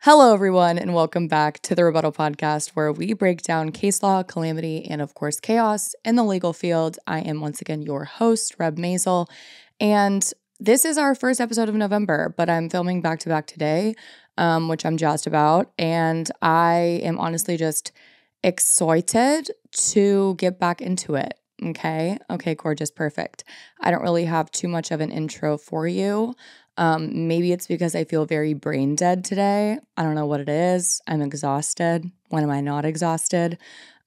Hello, everyone, and welcome back to the Rebuttal podcast, where we break down case law, calamity, and of course, chaos in the legal field. I am once again your host, Reb Maisel, and this is our first episode of November, but I'm filming back to back today, which I'm jazzed about, and I am honestly just excited to get back into it. Okay, gorgeous, perfect. I don't really have too much of an intro for you. Maybe it's because I feel very brain dead today. I don't know what it is. I'm exhausted. When am I not exhausted?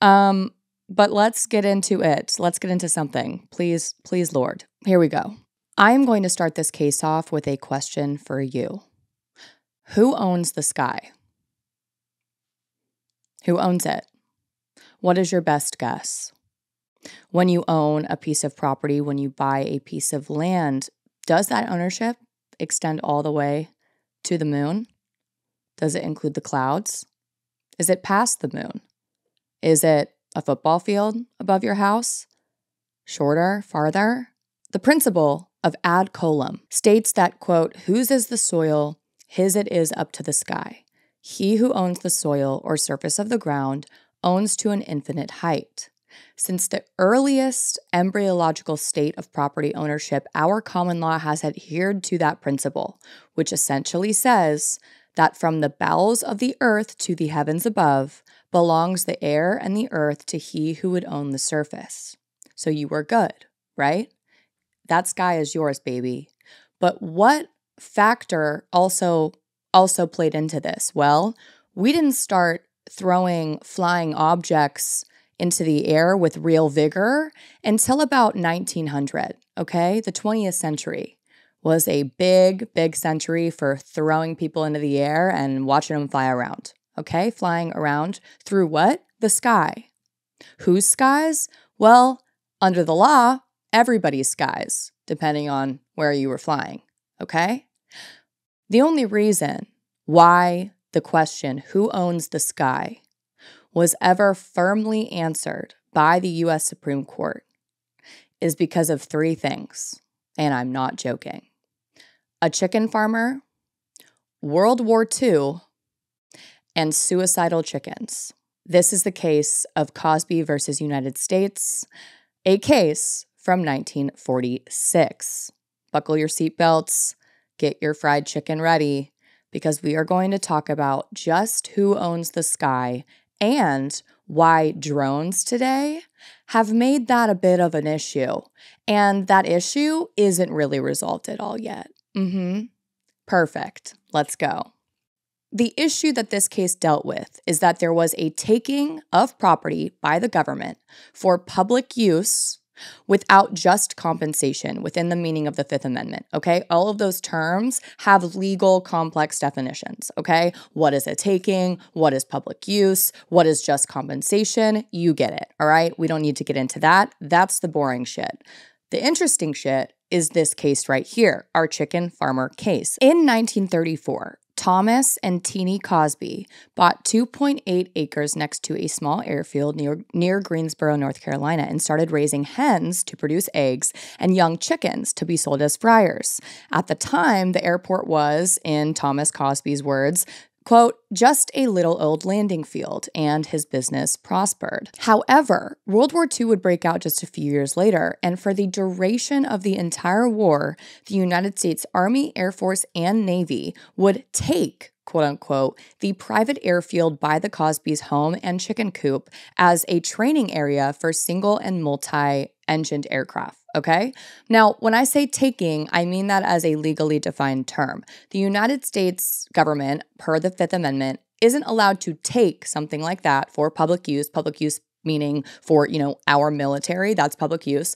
But let's get into it. Let's get into something. Please, Lord. Here we go. I am going to start this case off with a question for you. Who owns the sky? Who owns it? What is your best guess? When you own a piece of property, when you buy a piece of land, does that ownership extend all the way to the moon? Does it include the clouds? Is it past the moon? Is it a football field above your house? Shorter, farther? The principle of ad coelum states that, quote, whose is the soil, his it is up to the sky. He who owns the soil or surface of the ground owns to an infinite height. Since the earliest embryological state of property ownership, our common law has adhered to that principle, which essentially says that from the bowels of the earth to the heavens above belongs the air and the earth to he who would own the surface. So you were good, right? That sky is yours, baby. But what factor also played into this? Well, we didn't start throwing flying objects into the air with real vigor until about 1900, okay? The 20th century was a big century for throwing people into the air and watching them fly around, okay? Flying around through what? The sky. Whose skies? Well, under the law, everybody's skies, depending on where you were flying, okay? The only reason why the question, who owns the sky, was ever firmly answered by the U.S. Supreme Court is because of three things, and I'm not joking. A chicken farmer, World War II, and suicidal chickens. This is the case of Causby versus United States, a case from 1946. Buckle your seatbelts, get your fried chicken ready, because we are going to talk about just who owns the sky and why drones today have made that a bit of an issue. And that issue isn't really resolved at all yet. Perfect. Let's go. The issue that this case dealt with is that there was a taking of property by the government for public use without just compensation within the meaning of the Fifth Amendment, okay? All of those terms have legal complex definitions, okay? What is a taking? What is public use? What is just compensation? You get it, all right? We don't need to get into that. That's the boring shit. The interesting shit is this case right here, our chicken farmer case. In 1934, Thomas and Teenie Causby bought 2.8 acres next to a small airfield near Greensboro, North Carolina, and started raising hens to produce eggs and young chickens to be sold as fryers. At the time, the airport was, in Thomas Causby's words, quote, just a little old landing field, and his business prospered. However, World War II would break out just a few years later, and for the duration of the entire war, the United States Army, Air Force, and Navy would take, quote unquote, the private airfield by the Causbys' home and chicken coop as a training area for single and multi-engined aircraft. Okay? Now, when I say taking, I mean that as a legally defined term. The United States government, per the Fifth Amendment, isn't allowed to take something like that for public use meaning for, our military, that's public use,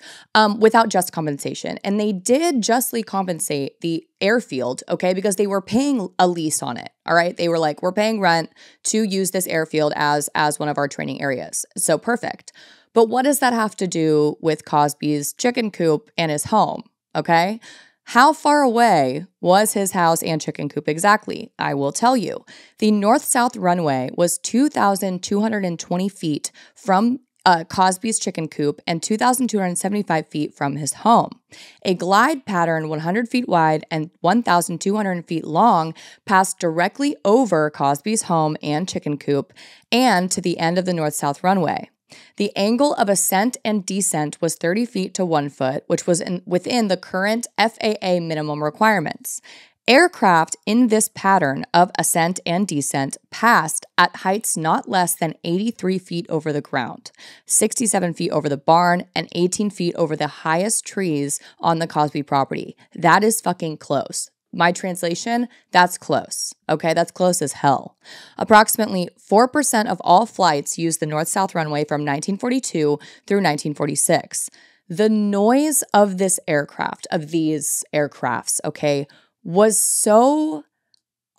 without just compensation. And they did justly compensate the airfield, okay, because they were paying a lease on it, all right? They were like, we're paying rent to use this airfield as one of our training areas. So perfect. But what does that have to do with Causby's chicken coop and his home, okay? How far away was his house and chicken coop exactly? I will tell you. The north-south runway was 2,220 feet from Causby's chicken coop and 2,275 feet from his home. A glide pattern 100 feet wide and 1,200 feet long passed directly over Causby's home and chicken coop and to the end of the north-south runway. The angle of ascent and descent was 30 feet to 1 foot, which was within the current FAA minimum requirements. Aircraft in this pattern of ascent and descent passed at heights not less than 83 feet over the ground, 67 feet over the barn, and 18 feet over the highest trees on the Causby property. That is fucking close. My translation, that's close. Okay, that's close as hell. Approximately 4% of all flights used the north-south runway from 1942 through 1946. The noise of this aircraft, of these aircrafts, okay, was so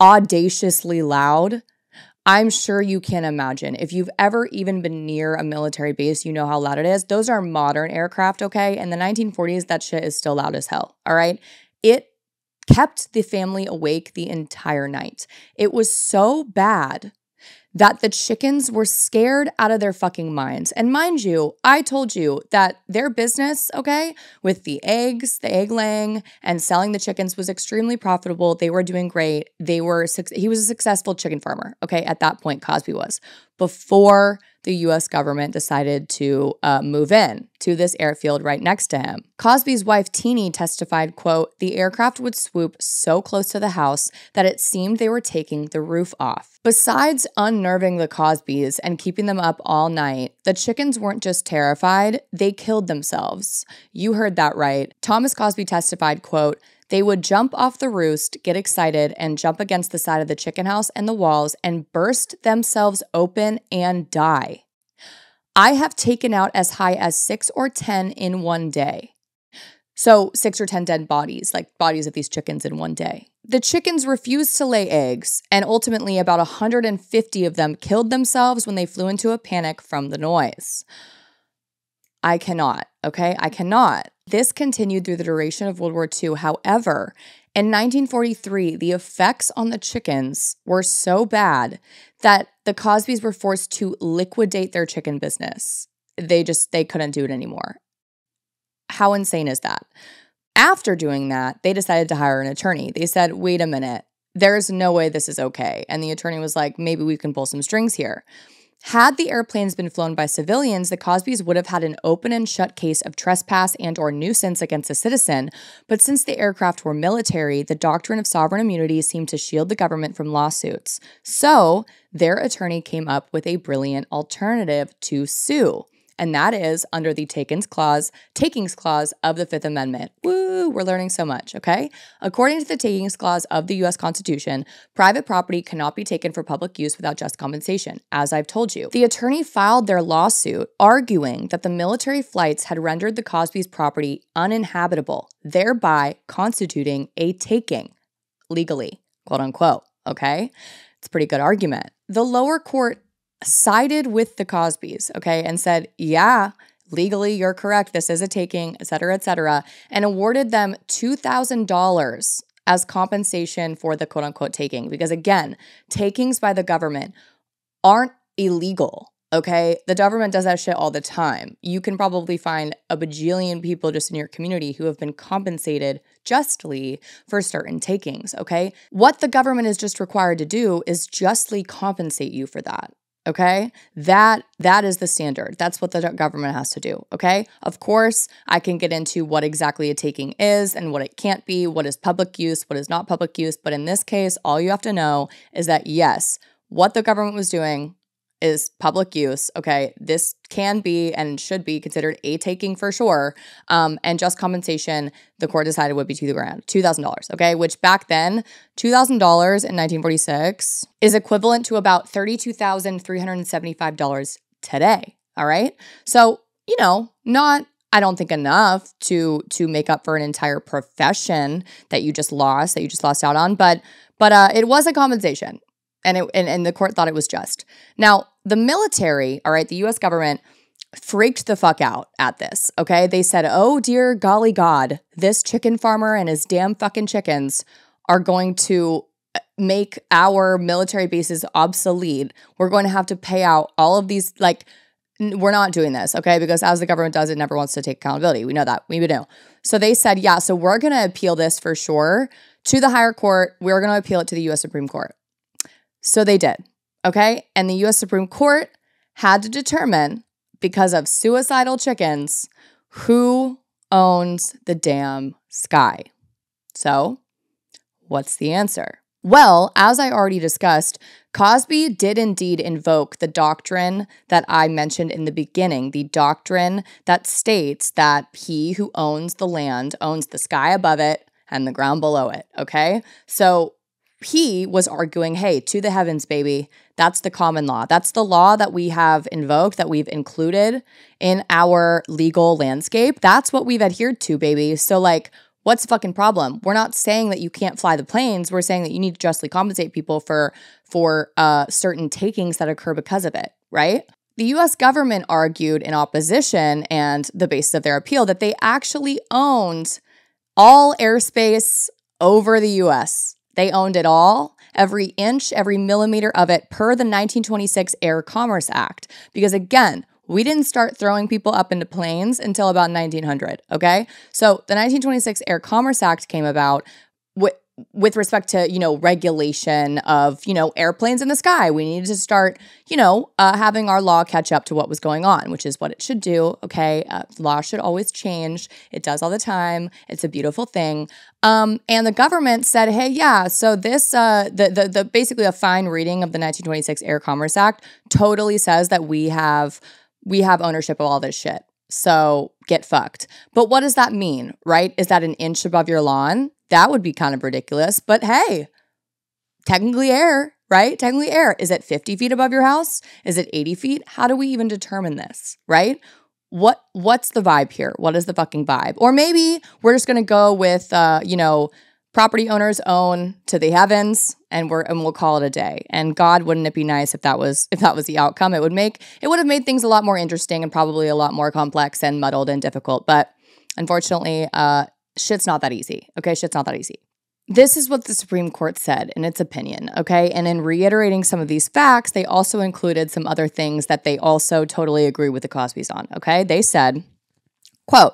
audaciously loud. I'm sure you can imagine. If you've ever even been near a military base, you know how loud it is. Those are modern aircraft, okay? In the 1940s, that shit is still loud as hell, all right? It kept the family awake the entire night. It was so bad that the chickens were scared out of their fucking minds. And mind you, I told you that their business, okay, with the eggs, the egg laying, and selling the chickens was extremely profitable. They were doing great. He was a successful chicken farmer, okay, at that point, Causby was, before the U.S. government decided to move in to this airfield right next to him. Causby's wife, Teenie, testified, quote, "The aircraft would swoop so close to the house that it seemed they were taking the roof off." Besides unnerving the Causbys and keeping them up all night, the chickens weren't just terrified, they killed themselves. You heard that right. Thomas Causby testified, quote, "They would jump off the roost, get excited, and jump against the side of the chicken house and the walls and burst themselves open and die. I have taken out as high as 6 or 10 in one day." So 6 or 10 dead bodies, like bodies of these chickens in one day. The chickens refused to lay eggs, and ultimately about 150 of them killed themselves when they flew into a panic from the noise. I cannot, okay? I cannot. This continued through the duration of World War II. However, in 1943, the effects on the chickens were so bad that the Causbys were forced to liquidate their chicken business. They couldn't do it anymore. How insane is that? After doing that, they decided to hire an attorney. They said, wait a minute, there's no way this is okay. And the attorney was like, maybe we can pull some strings here. Had the airplanes been flown by civilians, the Causbys would have had an open and shut case of trespass and or nuisance against a citizen, but since the aircraft were military, the doctrine of sovereign immunity seemed to shield the government from lawsuits. So their attorney came up with a brilliant alternative to sue, and that is under the takings clause of the Fifth Amendment. Woo, we're learning so much, okay? According to the takings clause of the U.S. Constitution, private property cannot be taken for public use without just compensation, as I've told you. The attorney filed their lawsuit arguing that the military flights had rendered the Causbys' property uninhabitable, thereby constituting a taking, legally, quote unquote, okay? It's a pretty good argument. The lower court sided with the Causbys, okay, and said, yeah, legally, you're correct, this is a taking, et cetera, and awarded them $2,000 as compensation for the quote-unquote taking. Because again, takings by the government aren't illegal, okay? The government does that shit all the time. You can probably find a bajillion people just in your community who have been compensated justly for certain takings, okay? What the government is just required to do is justly compensate you for that. Okay, that is the standard. That's what the government has to do. Okay, of course, I can get into what exactly a taking is and what it can't be, what is public use, what is not public use. But in this case, all you have to know is that yes, what the government was doing is public use. Okay, this can be and should be considered a taking for sure. And just compensation, the court decided would be $2,000. Okay, which back then, $2,000 in 1946 is equivalent to about $32,375 today. All right, so not, I don't think, enough to make up for an entire profession that you just lost out on, but it was a compensation. And the court thought it was just. Now, the military, all right, the U.S. government freaked the fuck out at this, okay? They said, oh, dear golly God, this chicken farmer and his damn fucking chickens are going to make our military bases obsolete. We're going to have to pay out all of these, like, we're not doing this, okay? Because as the government does, it never wants to take accountability. We know that. We would know. So they said, yeah, so we're going to appeal this for sure to the higher court. We're going to appeal it to the U.S. Supreme Court. So they did, okay? And the U.S. Supreme Court had to determine, because of suicidal chickens, who owns the damn sky. So what's the answer? Well, as I already discussed, Causby did indeed invoke the doctrine that I mentioned in the beginning, the doctrine that states that he who owns the land owns the sky above it and the ground below it, okay? So he was arguing, hey, to the heavens, baby. That's the common law. That's the law that we have invoked, that we've included in our legal landscape. That's what we've adhered to, baby. So like, what's the fucking problem? We're not saying that you can't fly the planes. We're saying that you need to justly compensate people for certain takings that occur because of it, right? The U.S. government argued in opposition and the basis of their appeal that they actually owned all airspace over the U.S. They owned it all, every inch, every millimeter of it, per the 1926 Air Commerce Act. Because again, we didn't start throwing people up into planes until about 1900, okay? So the 1926 Air Commerce Act came about with respect to, regulation of, airplanes in the sky. We needed to start, having our law catch up to what was going on, which is what it should do, okay? Law should always change. It does all the time. It's a beautiful thing. And the government said, hey, yeah, so this, the basically a fine reading of the 1926 Air Commerce Act totally says that we have ownership of all this shit. So get fucked. But what does that mean, right? Is that an inch above your lawn? That would be kind of ridiculous. But hey, technically air, right? Technically air. Is it 50 feet above your house? Is it 80 feet? How do we even determine this, right? What's the vibe here? What is the fucking vibe? Or maybe we're just going to go with, property owners own to the heavens, and we'll call it a day. And God, wouldn't it be nice if that was the outcome? It would have made things a lot more interesting and probably a lot more complex and muddled and difficult. But unfortunately, shit's not that easy. Okay, shit's not that easy. This is what the Supreme Court said in its opinion, okay? And in reiterating some of these facts, they also included some other things that they also totally agree with the Causbys on, okay? They said, quote,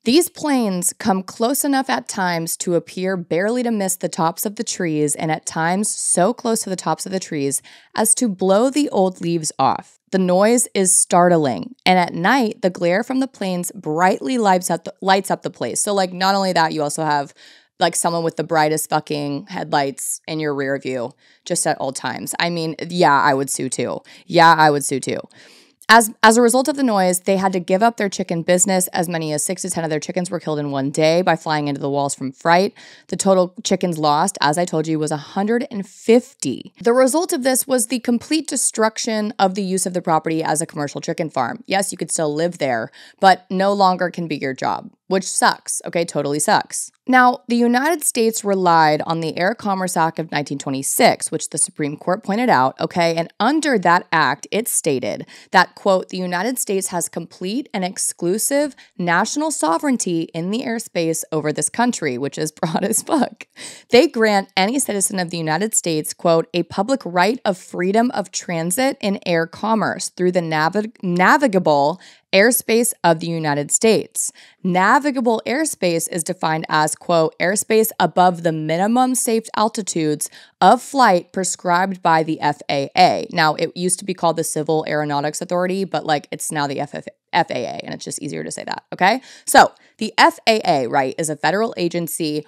"These planes come close enough at times to appear barely to miss the tops of the trees, and at times so close to the tops of the trees as to blow the old leaves off. The noise is startling, and at night, the glare from the planes brightly lights up the place." So, like, not only that, you also have, like, someone with the brightest fucking headlights in your rear view just at all times. I mean, yeah, I would sue too. Yeah, I would sue too. As a result of the noise, they had to give up their chicken business. As many as 6 to 10 of their chickens were killed in one day by flying into the walls from fright. The total chickens lost, as I told you, was 150. The result of this was the complete destruction of the use of the property as a commercial chicken farm. Yes, you could still live there, but no longer can be your job, which sucks, okay? Totally sucks. Now, the United States relied on the Air Commerce Act of 1926, which the Supreme Court pointed out, okay? And under that act, it stated that, quote, "The United States has complete and exclusive national sovereignty in the airspace over this country," which is broad as fuck. "They grant any citizen of the United States, quote, a public right of freedom of transit in air commerce through the navigable airspace of the United States. Navigable airspace is defined as, quote, airspace above the minimum safe altitudes of flight prescribed by the FAA. Now, it used to be called the Civil Aeronautics Authority, but like it's now the FAA, and it's just easier to say that, okay? So the FAA, right, is a federal agency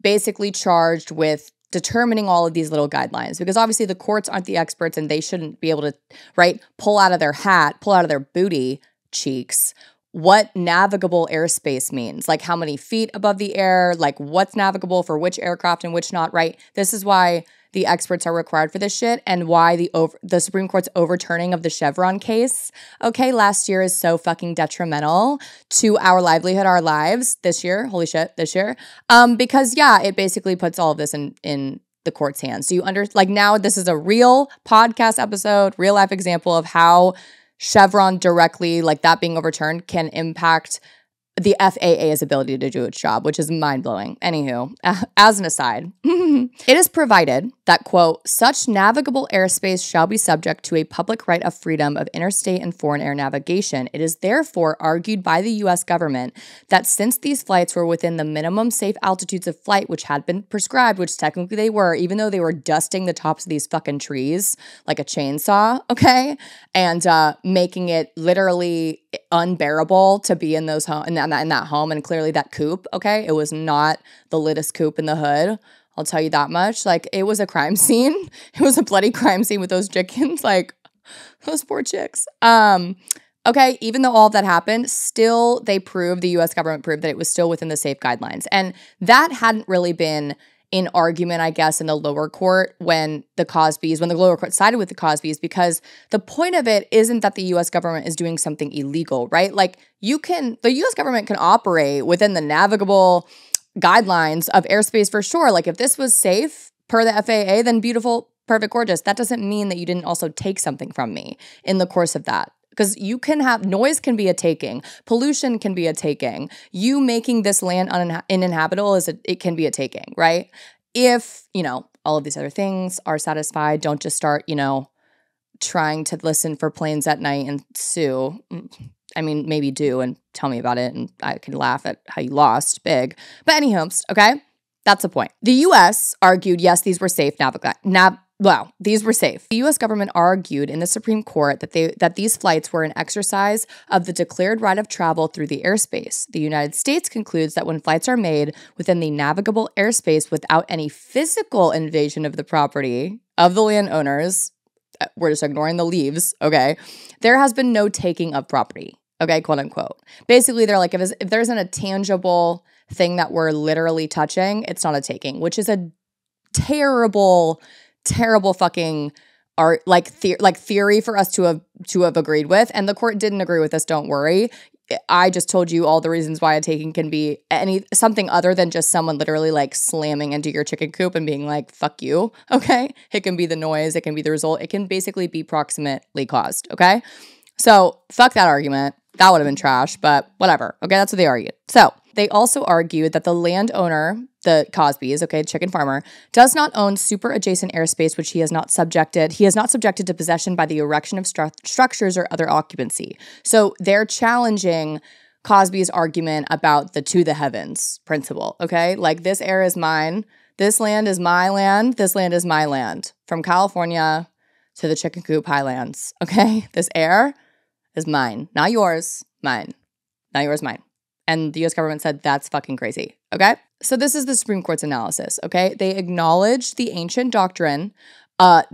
basically charged with determining all of these little guidelines, because obviously the courts aren't the experts and they shouldn't be able to, right, pull out of their booty cheeks what navigable airspace means, like how many feet above the air, like what's navigable for which aircraft and which not, right? This is why the experts are required for this shit, and why the Supreme Court's overturning of the Chevron case, okay, last year is so fucking detrimental to our livelihood, our lives this year. Holy shit, this year. Because yeah, it basically puts all of this in the court's hands. So now this is a real podcast episode, real life example of how Chevron directly, like that being overturned, can impact the FAA's ability to do its job, which is mind-blowing. Anywho, as an aside, it is provided that, quote, such navigable airspace shall be subject to a public right of freedom of interstate and foreign air navigation. It is therefore argued by the U.S. government that since these flights were within the minimum safe altitudes of flight, which had been prescribed, which technically they were, even though they were dusting the tops of these fucking trees like a chainsaw, okay, and making it literally unbearable to be in those in that home, and clearly that coop, okay, it was not the littest coop in the hood. I'll tell you that much. Like, it was a crime scene. It was a bloody crime scene with those chickens, like those poor chicks. Okay, even though all of that happened, still the U.S. government proved that it was still within the safe guidelines, and that hadn't really been in argument, I guess, in the lower court when the lower court sided with the Causbys, because the point of it isn't that the U.S. government is doing something illegal, right? Like, the U.S. government can operate within the navigable guidelines of airspace for sure. Like, if this was safe per the FAA, then beautiful, perfect, gorgeous. That doesn't mean that you didn't also take something from me in the course of that. Because you can have, noise can be a taking, pollution can be a taking, you making this land uninhabitable it can be a taking, right? If, all of these other things are satisfied, don't just start, trying to listen for planes at night and sue. I mean, maybe do and tell me about it, and I can laugh at how you lost big. But anyhow, okay? That's the point. The U.S. argued, yes, these were safe these were safe. The U.S. government argued in the Supreme Court that these flights were an exercise of the declared right of travel through the airspace. The United States concludes that when flights are made within the navigable airspace without any physical invasion of the property of the landowners, we're just ignoring the leaves, okay, there has been no taking of property, okay, quote unquote. Basically, they're like, if there isn't a tangible thing that we're literally touching, it's not a taking, which is a terrible fucking theory for us to have agreed with, and the court didn't agree with us. Don't worry. I just told you all the reasons why a taking can be something other than just someone literally like slamming into your chicken coop and being like, fuck you, okay? It can be the noise, it can be the result, it can basically be proximately caused, okay? So fuck that argument. That would have been trash, but whatever. Okay, that's what they argued. So they also argued that the landowner, the Causbys, okay, chicken farmer, does not own super adjacent airspace, which he is not subjected to possession by the erection of structures or other occupancy. So they're challenging Causby's argument about the to the heavens principle, okay? Like, this air is mine. This land is my land. This land is my land. From California to the chicken coop highlands, okay? This air is mine, not yours, mine. Not yours, mine. And the U.S. government said that's fucking crazy, okay? So this is the Supreme Court's analysis, okay? They acknowledged the ancient doctrine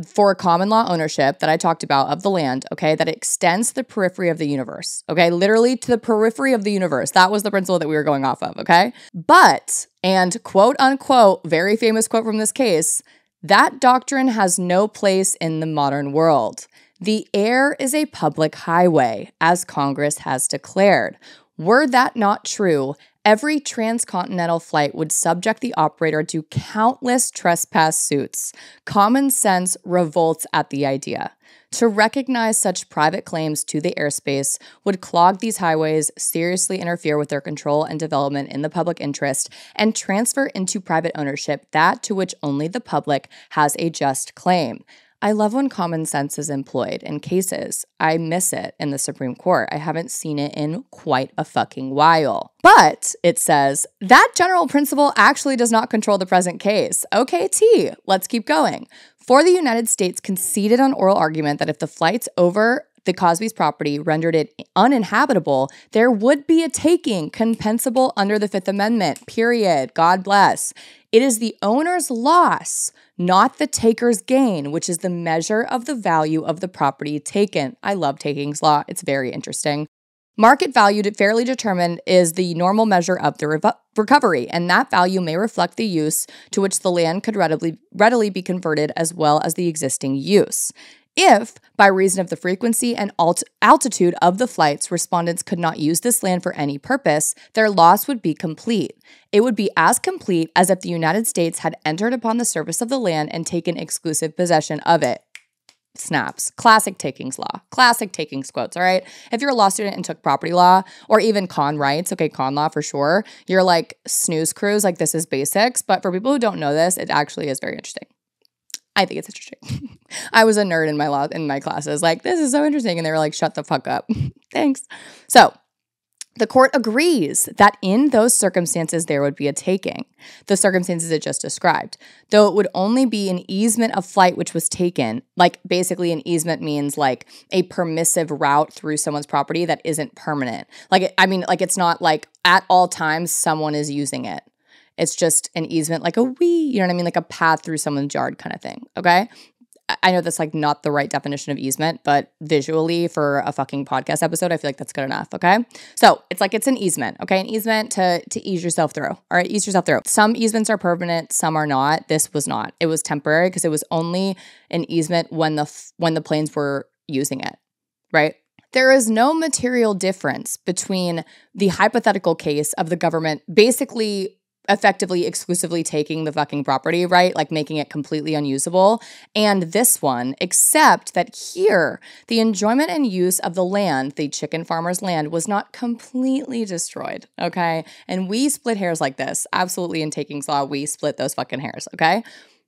for common law ownership that I talked about of the land, okay, that extends to the periphery of the universe, okay? Literally to the periphery of the universe. That was the principle that we were going off of, okay? But, and quote unquote, very famous quote from this case, that doctrine has no place in the modern world. The air is a public highway, as Congress has declared. Were that not true, every transcontinental flight would subject the operator to countless trespass suits. Common sense revolts at the idea. To recognize such private claims to the airspace would clog these highways, seriously interfere with their control and development in the public interest, and transfer into private ownership that to which only the public has a just claim. I love when common sense is employed in cases. I miss it in the Supreme Court. I haven't seen it in quite a fucking while. But, it says, that general principle actually does not control the present case. Okay, T, let's keep going. For the United States conceded on oral argument that if the flights over the Causbys property rendered it uninhabitable, there would be a taking compensable under the Fifth Amendment, period. God bless. It is the owner's loss, not the taker's gain, which is the measure of the value of the property taken. I love takings law. It's very interesting. Market value, fairly determined, is the normal measure of the recovery, and that value may reflect the use to which the land could readily be converted as well as the existing use. If, by reason of the frequency and altitude of the flights, respondents could not use this land for any purpose, their loss would be complete. It would be as complete as if the United States had entered upon the surface of the land and taken exclusive possession of it. snaps. Classic takings law. Classic takings quotes, all right? If you're a law student and took property law or even con rights, okay, con law for sure, you're like snooze crews, like this is basics. But for people who don't know this, it actually is very interesting. I think it's interesting. I was a nerd in my classes, like, this is so interesting. And they were like, shut the fuck up. Thanks. So the court agrees that in those circumstances, there would be a taking, the circumstances it just described, though it would only be an easement of flight which was taken. Like basically an easement means like a permissive route through someone's property that isn't permanent. Like, I mean, like it's not like at all times someone is using it. It's just an easement, like you know what I mean? Like a path through someone's yard kind of thing, okay? I know that's like not the right definition of easement, but visually for a fucking podcast episode, I feel like that's good enough, okay? So it's like it's an easement, okay? An easement to ease yourself through, all right? Ease yourself through. Some easements are permanent, some are not. This was not. It was temporary because it was only an easement when the planes were using it, right? There is no material difference between the hypothetical case of the government basically effectively exclusively taking the fucking property, right? Like making it completely unusable. And this one, except that here, the enjoyment and use of the land, the chicken farmer's land, was not completely destroyed, okay? And we split hairs like this. Absolutely in takings law, we split those fucking hairs, okay?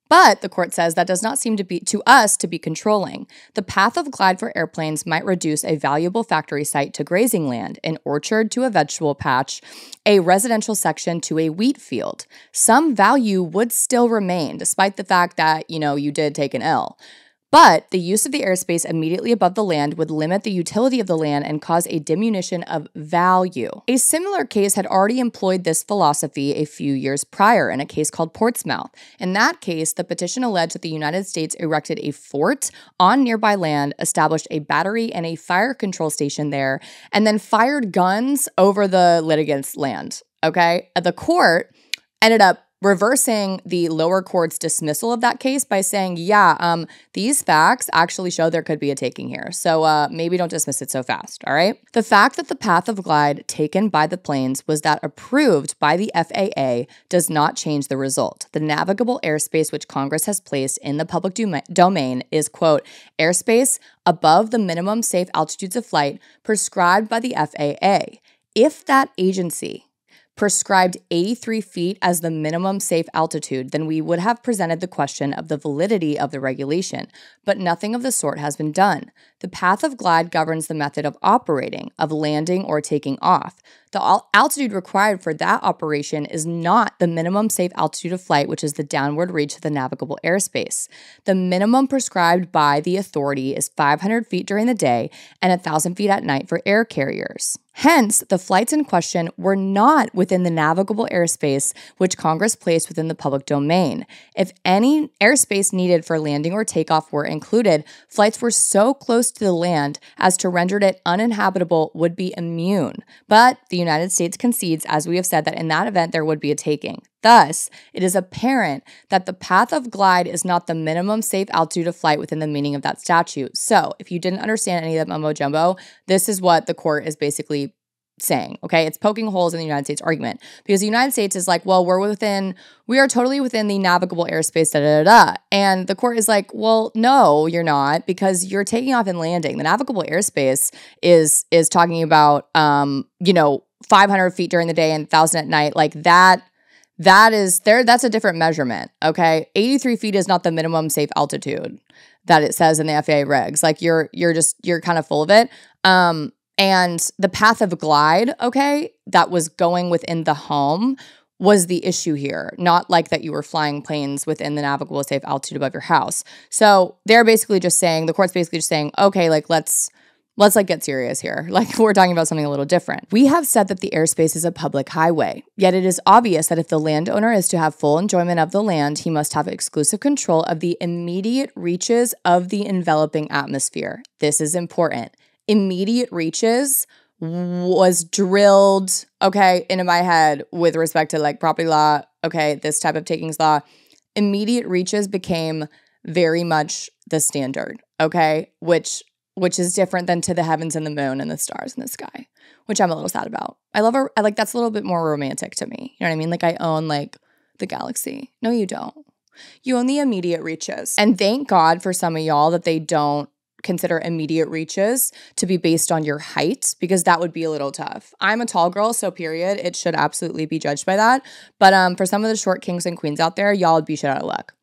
But the court says that does not seem to be to us to be controlling. The path of glide for airplanes might reduce a valuable factory site to grazing land, an orchard to a vegetable patch, a residential section to a wheat field. Some value would still remain, despite the fact that, you did take an L. But the use of the airspace immediately above the land would limit the utility of the land and cause a diminution of value. A similar case had already employed this philosophy a few years prior in a case called Portsmouth. In that case, the petition alleged that the United States erected a fort on nearby land, established a battery and a fire control station there, and then fired guns over the litigants' land. Okay? The court ended up reversing the lower court's dismissal of that case by saying, these facts actually show there could be a taking here. So maybe don't dismiss it so fast, all right? The fact that the path of glide taken by the planes was that approved by the FAA does not change the result. The navigable airspace which Congress has placed in the public domain is, quote, airspace above the minimum safe altitudes of flight prescribed by the FAA. If that agency prescribed 83 feet as the minimum safe altitude, then we would have presented the question of the validity of the regulation, but nothing of the sort has been done. The path of glide governs the method of operating, of landing or taking off. The altitude required for that operation is not the minimum safe altitude of flight, which is the downward reach of the navigable airspace. The minimum prescribed by the authority is 500 feet during the day and 1,000 feet at night for air carriers. Hence, the flights in question were not within the navigable airspace which Congress placed within the public domain. If any airspace needed for landing or takeoff were included, flights were so close to the land as to render it uninhabitable would be immune. But the United States concedes, as we have said, that in that event there would be a taking. Thus, it is apparent that the path of glide is not the minimum safe altitude of flight within the meaning of that statute. So, if you didn't understand any of that mumbo jumbo, this is what the court is basically saying, okay? It's poking holes in the United States argument because the United States is like, well, we are totally within the navigable airspace, And the court is like, well, no, you're not, because you're taking off and landing. The navigable airspace is talking about, 500 feet during the day and 1,000 at night. Like that's a different measurement, okay? 83 feet is not the minimum safe altitude that it says in the FAA regs. Like you're kind of full of it. And the path of glide, okay, that was going within the home was the issue here, not like that you were flying planes within the navigable safe altitude above your house. So they're basically just saying, the court's basically just saying, okay, like let's like get serious here. Like we're talking about something a little different. We have said that the airspace is a public highway, yet it is obvious that if the landowner is to have full enjoyment of the land, he must have exclusive control of the immediate reaches of the enveloping atmosphere. This is important. Immediate reaches was drilled, okay, into my head with respect to like property law, okay, this type of takings law. Immediate reaches became very much the standard, okay, which is different than to the heavens and the moon and the stars in the sky, which I'm a little sad about. I like that's a little bit more romantic to me. You know what I mean? Like I own like the galaxy. No, you don't. You own the immediate reaches. And thank God for some of y'all that they don't consider immediate reaches to be based on your height, because that would be a little tough. I'm a tall girl, so period. It should absolutely be judged by that. But for some of the short kings and queens out there, y'all would be shit out of luck.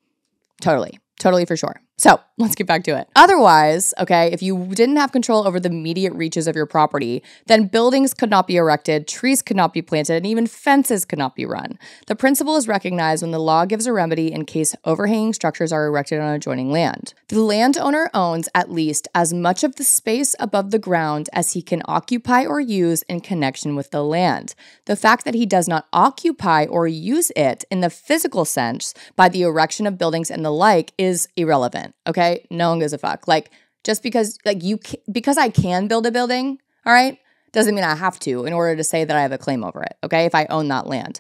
Totally for sure. So let's get back to it. Otherwise, okay, if you didn't have control over the immediate reaches of your property, then buildings could not be erected, trees could not be planted, and even fences could not be run. The principle is recognized when the law gives a remedy in case overhanging structures are erected on adjoining land. The landowner owns at least as much of the space above the ground as he can occupy or use in connection with the land. The fact that he does not occupy or use it in the physical sense by the erection of buildings and the like is irrelevant. Okay, no one gives a fuck. Like, just because because I can build a building, all right, doesn't mean I have to in order to say that I have a claim over it. Okay, if I own that land.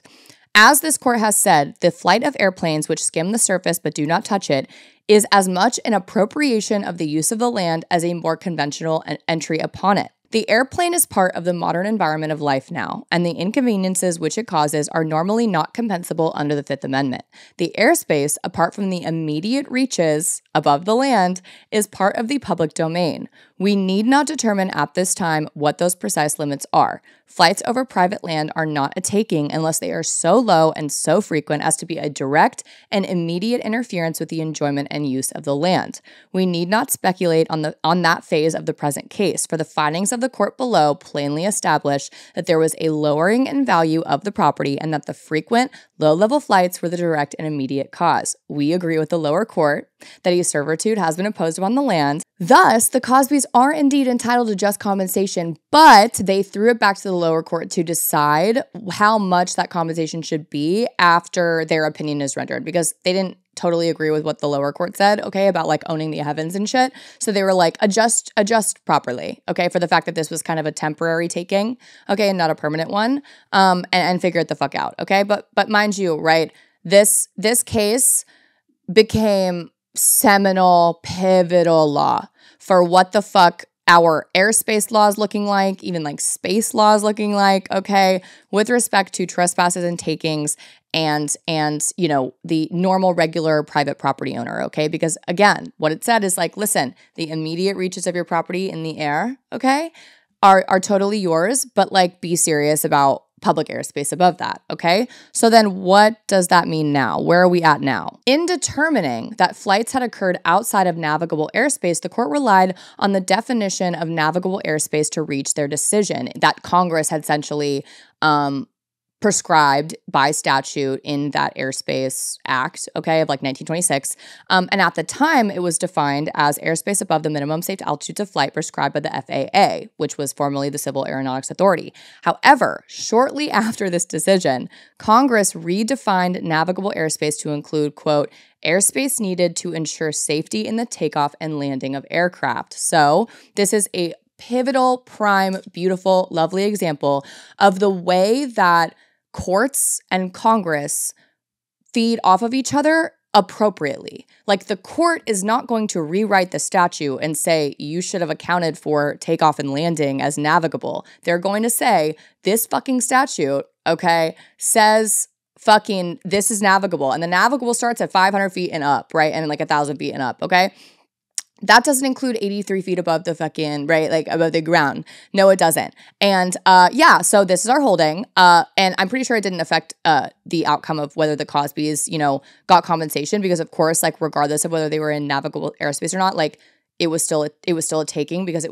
As this court has said, the flight of airplanes which skim the surface but do not touch it is as much an appropriation of the use of the land as a more conventional entry upon it. The airplane is part of the modern environment of life now, and the inconveniences which it causes are normally not compensable under the Fifth Amendment. The airspace, apart from the immediate reaches above the land, is part of the public domain. We need not determine at this time what those precise limits are. Flights over private land are not a taking unless they are so low and so frequent as to be a direct and immediate interference with the enjoyment and use of the land. We need not speculate on that phase of the present case, for the findings of the court below plainly establish that there was a lowering in value of the property and that the frequent low-level flights were the direct and immediate cause. We agree with the lower court that a servitude has been imposed upon the land. Thus, the Causbys are indeed entitled to just compensation, but they threw it back to the lower court to decide how much that compensation should be after their opinion is rendered, because they didn't totally agree with what the lower court said, okay, about like owning the heavens and shit. So they were like, adjust properly, okay, for the fact that this was kind of a temporary taking, okay, and not a permanent one, and figure it the fuck out, okay? But mind you, right, this case became seminal, pivotal law for what the fuck our airspace laws looking like, even like space laws looking like, okay, with respect to trespasses and takings and you know, the normal regular private property owner, okay? Because again, what it said is like, listen, the immediate reaches of your property in the air, okay, are totally yours, but like be serious about public airspace above that, okay? So then what does that mean now? Where are we at now? In determining that flights had occurred outside of navigable airspace, the court relied on the definition of navigable airspace to reach their decision that Congress had essentially prescribed by statute in that Airspace Act, okay, of like 1926. And at the time, it was defined as airspace above the minimum safe altitudes of flight prescribed by the FAA, which was formerly the Civil Aeronautics Authority. However, shortly after this decision, Congress redefined navigable airspace to include, quote, airspace needed to ensure safety in the takeoff and landing of aircraft. So this is a pivotal, prime, beautiful, lovely example of the way that courts and Congress feed off of each other appropriately. Like the court is not going to rewrite the statute and say you should have accounted for takeoff and landing as navigable. They're going to say this fucking statute, okay, says fucking this is navigable. And the navigable starts at 500 feet and up, right? And like 1,000 feet and up, okay? That doesn't include 83 feet above the fucking, right, like above the ground. No, it doesn't. And yeah, so this is our holding. And I'm pretty sure it didn't affect the outcome of whether the Causbys, you know, got compensation because of course, like regardless of whether they were in navigable airspace or not, like it was still a taking because it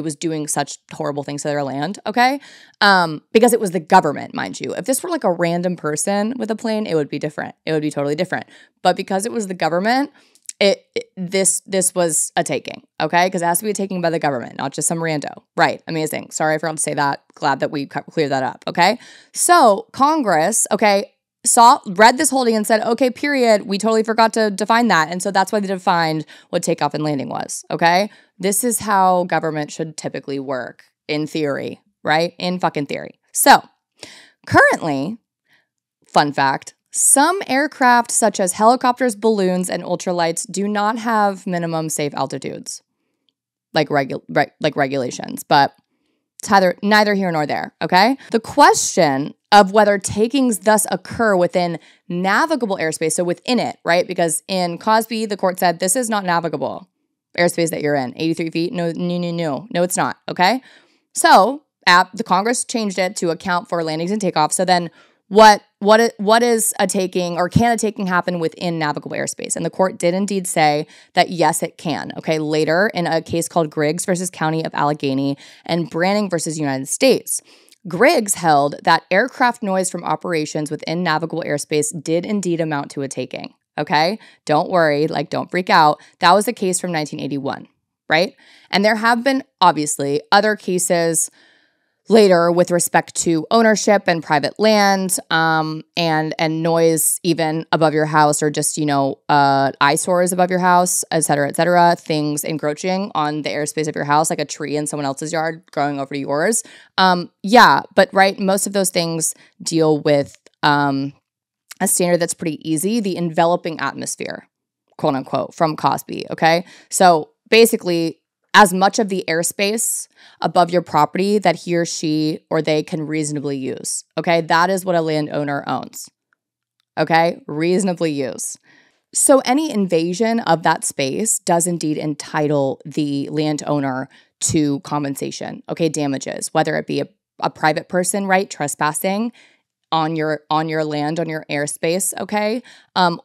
was doing such horrible things to their land, okay? Because it was the government, mind you. If this were like a random person with a plane, it would be different. It would be totally different. But because it was the government, this was a taking, okay? Because it has to be a taking by the government, not just some rando. Right, amazing. Sorry I forgot to say that. Glad that we cleared that up, okay? So Congress, okay, read this holding and said, okay, period, we totally forgot to define that. And so that's why they defined what takeoff and landing was, okay? This is how government should typically work in theory, right? In fucking theory. So currently, fun fact, some aircraft, such as helicopters, balloons, and ultralights, do not have minimum safe altitudes, like regulations, but it's neither here nor there, okay? The question of whether takings thus occur within navigable airspace, so within it, right? Because in Causby, the court said this is not navigable airspace that you're in, 83 feet. No, it's not, okay? So the Congress changed it to account for landings and takeoffs. So then what is a taking, or can a taking happen within navigable airspace? And the court did indeed say that yes, it can. Okay, later in a case called Griggs versus County of Allegheny and Branning versus United States, Griggs held that aircraft noise from operations within navigable airspace did indeed amount to a taking. Okay, don't worry, don't freak out. That was a case from 1981, right? And there have been obviously other cases later with respect to ownership and private land, and noise even above your house, or just, eyesores above your house, et cetera, things encroaching on the airspace of your house, like a tree in someone else's yard growing over to yours. Yeah, but right, most of those things deal with a standard that's pretty easy, the enveloping atmosphere, quote unquote, from Causby, okay? So basically, as much of the airspace above your property that he or she or they can reasonably use, okay? That is what a landowner owns, okay? Reasonably use. So any invasion of that space does indeed entitle the landowner to compensation, okay? Damages, whether it be a private person, right, trespassing on your land, on your airspace, okay?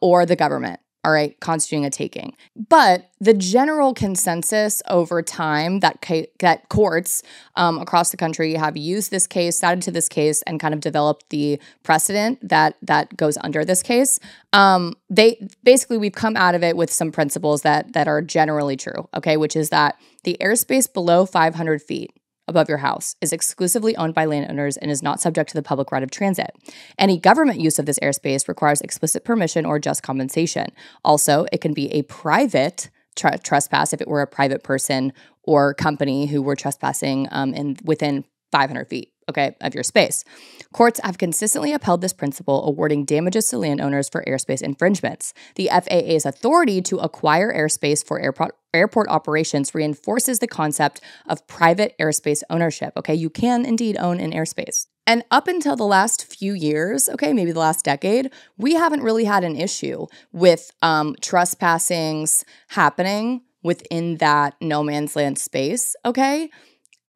Or the government. All right, constituting a taking. But the general consensus over time that courts across the country have used this case, cited to this case, and kind of developed the precedent that goes under this case. We've come out of it with some principles that are generally true, okay, which is that the airspace below 500 feet above your house is exclusively owned by landowners and is not subject to the public right of transit. Any government use of this airspace requires explicit permission or just compensation. Also, it can be a private trespass if it were a private person or company who were trespassing within 500 feet, okay, of your space. Courts have consistently upheld this principle, awarding damages to landowners for airspace infringements. The FAA's authority to acquire airspace for airport operations reinforces the concept of private airspace ownership, okay? You can indeed own an airspace. And up until the last few years, okay, maybe the last decade, we haven't really had an issue with trespassings happening within that no man's land space, okay?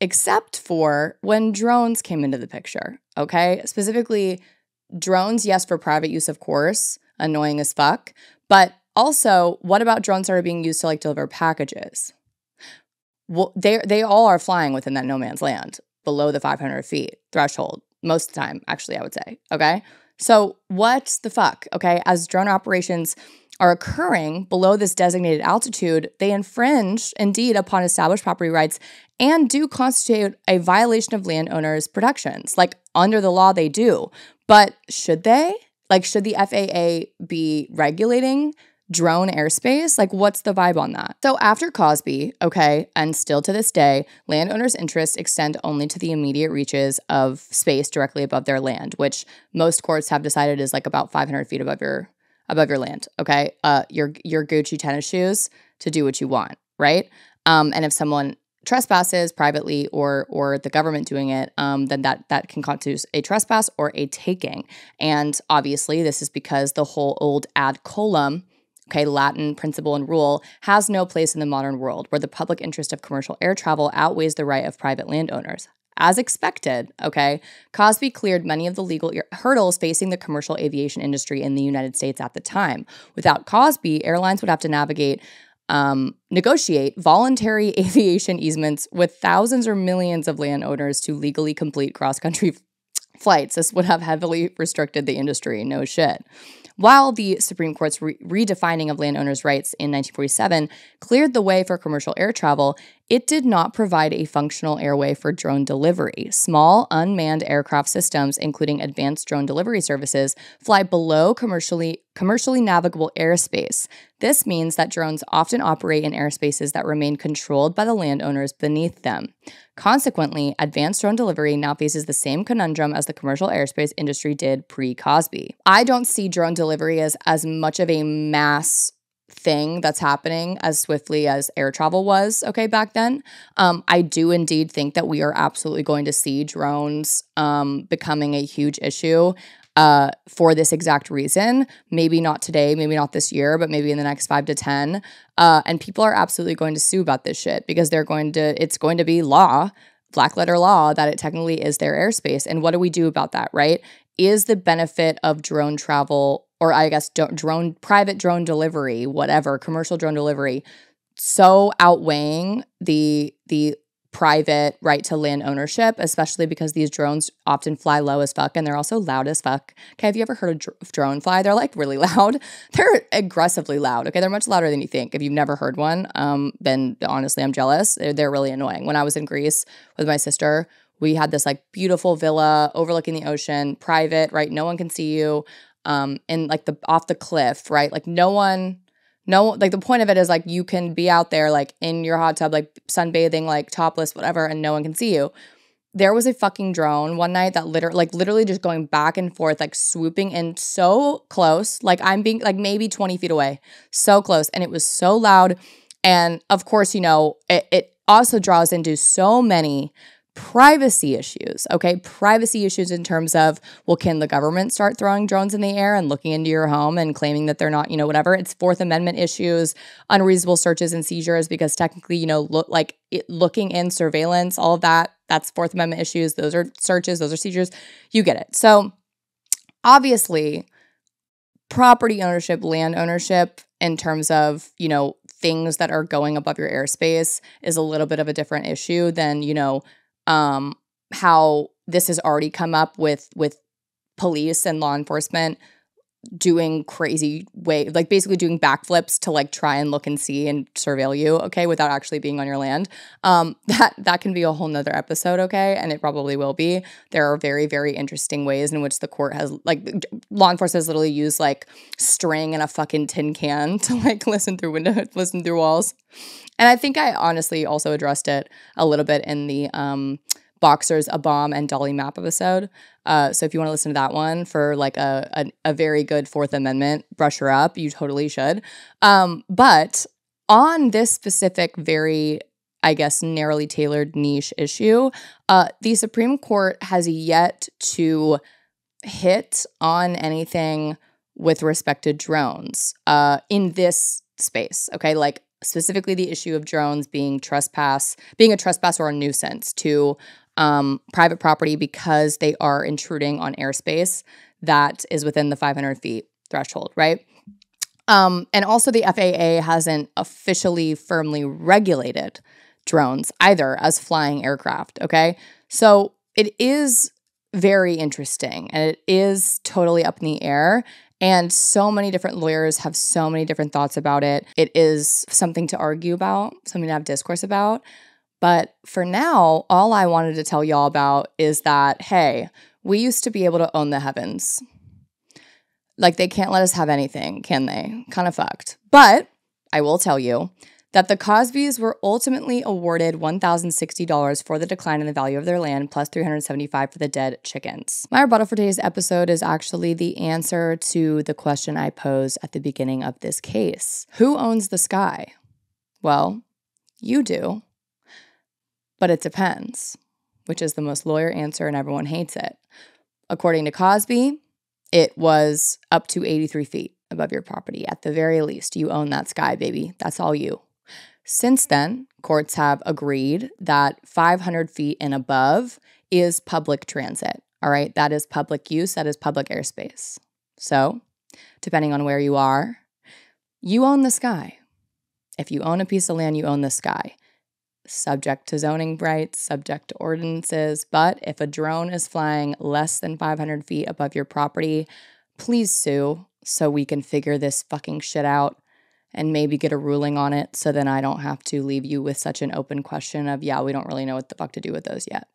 Except for when drones came into the picture, okay? Specifically, drones, yes, for private use, of course, annoying as fuck. But also, what about drones that are being used to deliver packages? Well, they all are flying within that no man's land, below the 500 feet threshold, most of the time, actually, I would say, okay? So what the fuck, okay? As drone operations are occurring below this designated altitude, they infringe, indeed, upon established property rights and do constitute a violation of landowners' protections. Under the law, they do. But should they? Should the FAA be regulating drone airspace? What's the vibe on that? So after Causby, okay, and still to this day, landowners' interests extend only to the immediate reaches of space directly above their land, which most courts have decided is about 500 feet above your land, okay? Your Gucci tennis shoes to do what you want, right? And if someone trespasses privately or the government doing it, then that can constitute a trespass or a taking. And obviously, this is because the whole old ad colum, okay, Latin principle and rule, has no place in the modern world where the public interest of commercial air travel outweighs the right of private landowners. As expected, okay, Causby cleared many of the legal hurdles facing the commercial aviation industry in the United States at the time. Without Causby, airlines would have to negotiate voluntary aviation easements with thousands or millions of landowners to legally complete cross-country flights. This would have heavily restricted the industry, no shit. While the Supreme Court's redefining of landowners' rights in 1947 cleared the way for commercial air travel, it did not provide a functional airway for drone delivery. Small, unmanned aircraft systems, including advanced drone delivery services, fly below commercially navigable airspace. This means that drones often operate in airspaces that remain controlled by the landowners beneath them. Consequently, advanced drone delivery now faces the same conundrum as the commercial airspace industry did pre-Causby. I don't see drone delivery as much of a mass thing that's happening as swiftly as air travel was, okay, back then. I do indeed think that we are absolutely going to see drones becoming a huge issue for this exact reason. Maybe not today, maybe not this year, but maybe in the next 5 to 10. And people are absolutely going to sue about this shit because it's going to be law, black letter law, that it technically is their airspace. And what do we do about that, right? Is the benefit of drone travel, or I guess private drone delivery, whatever, commercial drone delivery, so outweighing the private right to land ownership, especially because these drones often fly low as fuck and they're also loud as fuck. Okay, have you ever heard a drone fly? They're like really loud. They're aggressively loud. Okay, they're much louder than you think. If you've never heard one, then honestly, I'm jealous. They're really annoying. When I was in Greece with my sister, we had this like beautiful villa overlooking the ocean, private, right? No one can see you. And like off the cliff, right? Like like the point of it is like you can be out there like in your hot tub, like sunbathing, like topless, whatever, and no one can see you. There was a fucking drone one night that literally just going back and forth, like swooping in so close, like I'm being like maybe 20 feet away, so close. And it was so loud. And of course, it also draws into so many privacy issues, okay? Privacy issues in terms of, well, can the government start throwing drones in the air and looking into your home and claiming that they're not, whatever? It's Fourth Amendment issues, unreasonable searches and seizures, because technically, looking in surveillance, all of that, that's Fourth Amendment issues. Those are searches, those are seizures. You get it. So obviously, property ownership, land ownership, in terms of, things that are going above your airspace is a little bit of a different issue than, how this has already come up with police and law enforcement doing crazy like basically doing backflips to like try and look and see and surveil you, okay, without actually being on your land. That can be a whole nother episode, okay, and it probably will be. There are very, very interesting ways in which the court has, like, law enforcement has literally used like string and a fucking tin can to like listen through walls. And I think I honestly also addressed it a little bit in the Boxers, A Bomb, and Dolly Map episode. So if you want to listen to that one for like a very good Fourth Amendment brusher up, you totally should. But on this specific, very, I guess, narrowly tailored niche issue, the Supreme Court has yet to hit on anything with respect to drones in this space, okay? Like, specifically the issue of drones being a trespass or a nuisance to private property because they are intruding on airspace that is within the 500 feet threshold, right? And also the FAA hasn't officially firmly regulated drones either as flying aircraft, okay? So it is very interesting and it is totally up in the air. And so many different lawyers have so many different thoughts about it. It is something to argue about, something to have discourse about. But for now, all I wanted to tell y'all about is that, hey, we used to be able to own the heavens. Like, they can't let us have anything, can they? Kind of fucked. But I will tell you that the Causbys were ultimately awarded $1,060 for the decline in the value of their land, plus $375 for the dead chickens. My rebuttal for today's episode is actually the answer to the question I posed at the beginning of this case. Who owns the sky? Well, you do. But it depends, which is the most lawyer answer and everyone hates it. According to Causby, it was up to 83 feet above your property. At the very least, you own that sky, baby. That's all you. Since then, courts have agreed that 500 feet and above is public transit, all right? That is public use. That is public airspace. So, depending on where you are, you own the sky. If you own a piece of land, you own the sky. Subject to zoning rights, subject to ordinances, but if a drone is flying less than 500 feet above your property, please sue so we can figure this fucking shit out and maybe get a ruling on it so then I don't have to leave you with such an open question of, yeah, we don't really know what the fuck to do with those yet.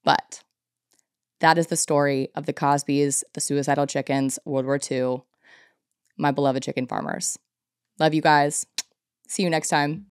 But that is the story of the Causbys, the suicidal chickens, World War II, my beloved chicken farmers. Love you guys. See you next time.